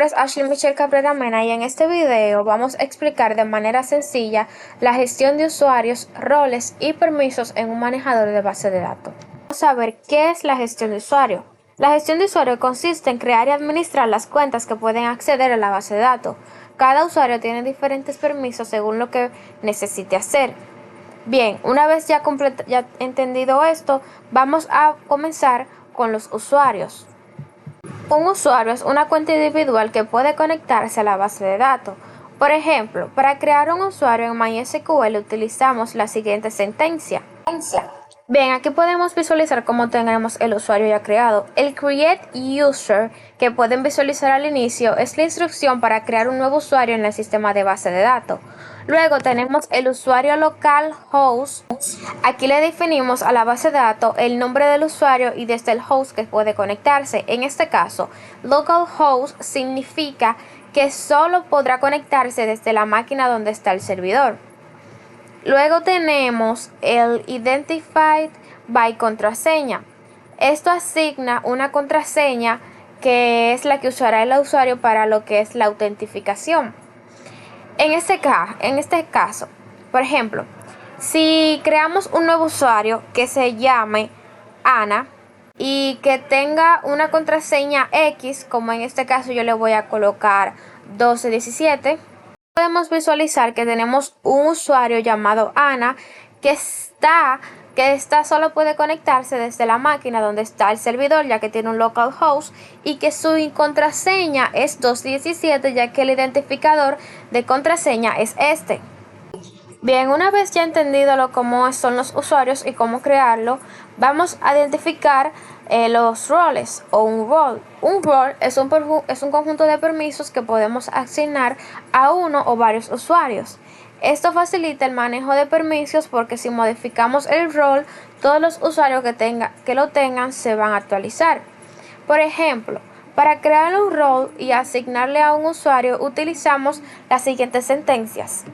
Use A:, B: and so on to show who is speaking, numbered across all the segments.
A: nombre es Ashley Michelle Cabrera Mena y en este video vamos a explicar de manera sencilla la gestión de usuarios, roles y permisos en un manejador de base de datos. Vamos a ver qué es la gestión de usuario. La gestión de usuario consiste en crear y administrar las cuentas que pueden acceder a la base de datos. Cada usuario tiene diferentes permisos según lo que necesite hacer. Bien, una vez ya entendido esto, vamos a comenzar con los usuarios. Un usuario es una cuenta individual que puede conectarse a la base de datos. Por ejemplo, para crear un usuario en MySQL utilizamos la siguiente sentencia. Bien, aquí podemos visualizar cómo tenemos el usuario ya creado. El create user que pueden visualizar al inicio es la instrucción para crear un nuevo usuario en el sistema de base de datos. Luego tenemos el usuario local host. Aquí le definimos a la base de datos el nombre del usuario y desde el host que puede conectarse. En este caso, localhost significa que solo podrá conectarse desde la máquina donde está el servidor. Luego tenemos el Identified by contraseña. Esto asigna una contraseña que es la que usará el usuario para lo que es la autentificación. En este caso, por ejemplo, si creamos un nuevo usuario que se llame Ana y que tenga una contraseña X, como en este caso yo le voy a colocar 1217, podemos visualizar que tenemos un usuario llamado Ana que solo puede conectarse desde la máquina donde está el servidor, ya que tiene un localhost, y que su contraseña es 217, ya que el identificador de contraseña es este. Bien, una vez ya entendido cómo son los usuarios y cómo crearlo, vamos a identificar los roles o un role. Un role es un conjunto de permisos que podemos asignar a uno o varios usuarios. Esto facilita el manejo de permisos porque si modificamos el role, todos los usuarios que lo tengan se van a actualizar. Por ejemplo, para crear un role y asignarle a un usuario utilizamos las siguientes sentencias.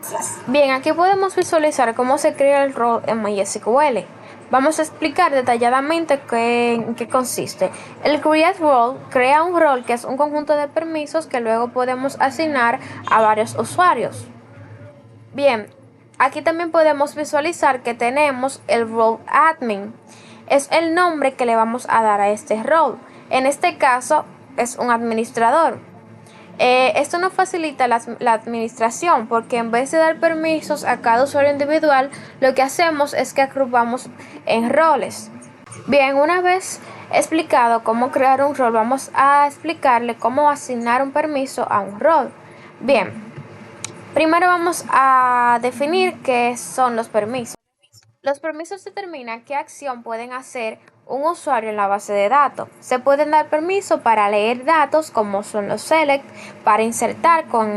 A: Bien, aquí podemos visualizar cómo se crea el role en MySQL. Vamos a explicar detalladamente en qué consiste. El create role crea un role que es un conjunto de permisos que luego podemos asignar a varios usuarios. Bien, aquí también podemos visualizar que tenemos el role admin. Es el nombre que le vamos a dar a este role. En este caso es un administrador. Esto nos facilita la administración porque en vez de dar permisos a cada usuario individual, lo que hacemos es que agrupamos en roles. Bien, una vez explicado cómo crear un rol, vamos a explicarle cómo asignar un permiso a un rol. Bien, primero vamos a definir qué son los permisos. Los permisos determinan qué acción pueden hacer un usuario en la base de datos. Se pueden dar permiso para leer datos como son los select, para insertar con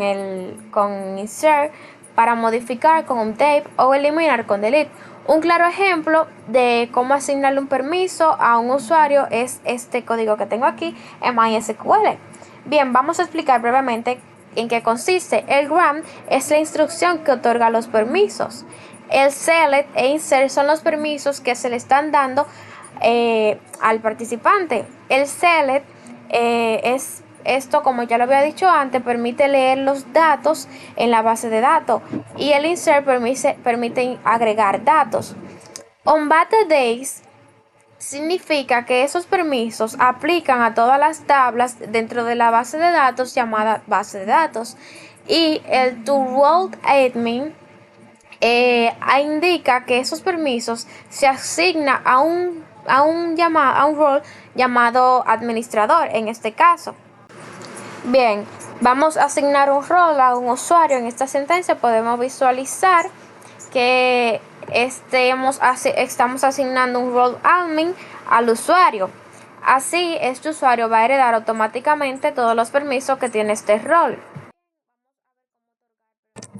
A: insert, para modificar con update o eliminar con delete. Un claro ejemplo de cómo asignarle un permiso a un usuario es este código que tengo aquí en MySQL. Bien, vamos a explicar brevemente en qué consiste. El grant es la instrucción que otorga los permisos. El select e insert son los permisos que se le están dando al participante. El select es esto, como ya lo había dicho antes, permite leer los datos en la base de datos y el insert permite agregar datos. On base days significa que esos permisos aplican a todas las tablas dentro de la base de datos llamada base de datos. Y el to role admin indica que esos permisos se asignan a un rol llamado administrador en este caso. Bien, vamos a asignar un rol a un usuario. En esta sentencia podemos visualizar que estamos asignando un rol admin al usuario. Así, este usuario va a heredar automáticamente todos los permisos que tiene este rol.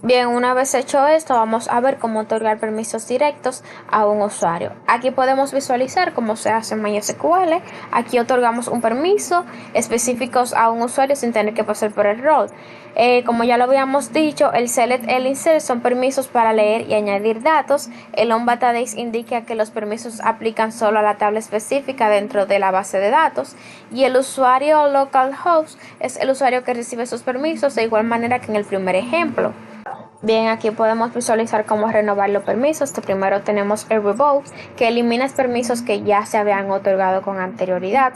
A: Bien, una vez hecho esto, vamos a ver cómo otorgar permisos directos a un usuario. Aquí podemos visualizar cómo se hace en MySQL. Aquí otorgamos un permiso específico a un usuario sin tener que pasar por el rol. Como ya lo habíamos dicho, el select y el insert son permisos para leer y añadir datos. El onBataDates indica que los permisos aplican solo a la tabla específica dentro de la base de datos. Y el usuario localhost es el usuario que recibe sus permisos de igual manera que en el primer ejemplo. Bien, aquí podemos visualizar cómo renovar los permisos. Primero tenemos el revoke, que elimina permisos que ya se habían otorgado con anterioridad.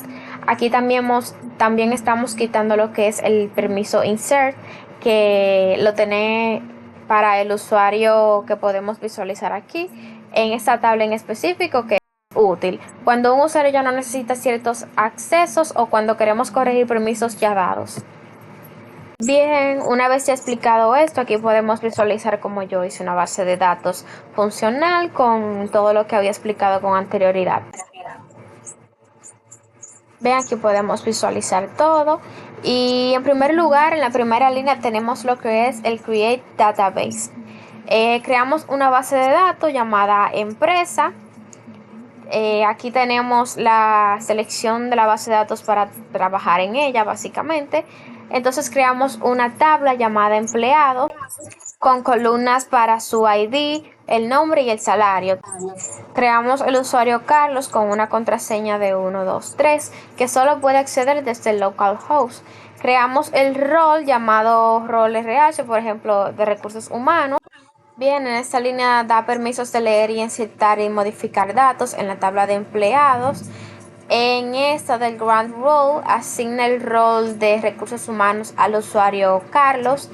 A: Aquí también estamos quitando lo que es el permiso insert, que lo tiene para el usuario que podemos visualizar aquí en esta tabla en específico, que es útil cuando un usuario ya no necesita ciertos accesos o cuando queremos corregir permisos ya dados. Bien, una vez ya explicado esto, aquí podemos visualizar cómo yo hice una base de datos funcional con todo lo que había explicado con anterioridad. Ven, aquí podemos visualizar todo. Y en primer lugar, en la primera línea tenemos lo que es el Create Database. Creamos una base de datos llamada empresa. Aquí tenemos la selección de la base de datos para trabajar en ella, básicamente. Entonces creamos una tabla llamada empleados con columnas para su ID, el nombre y el salario. Creamos el usuario Carlos con una contraseña de 1, 2, 3 que solo puede acceder desde el localhost. Creamos el rol llamado rol RH, por ejemplo, de recursos humanos. Bien, en esta línea da permisos de leer y insertar y modificar datos en la tabla de empleados. En esta del Grant Role asigna el rol de recursos humanos al usuario Carlos.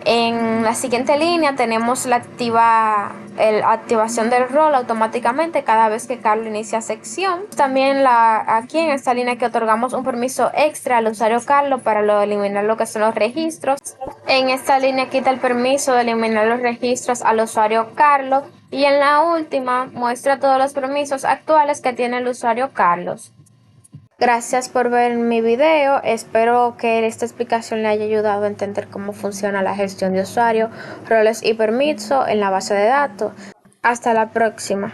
A: En la siguiente línea tenemos la activación del rol automáticamente cada vez que Carlos inicia sección. También aquí en esta línea que otorgamos un permiso extra al usuario Carlos para eliminar lo que son los registros. En esta línea quita el permiso de eliminar los registros al usuario Carlos. Y en la última muestra todos los permisos actuales que tiene el usuario Carlos. Gracias por ver mi video. Espero que esta explicación le haya ayudado a entender cómo funciona la gestión de usuario, roles y permisos en la base de datos. Hasta la próxima.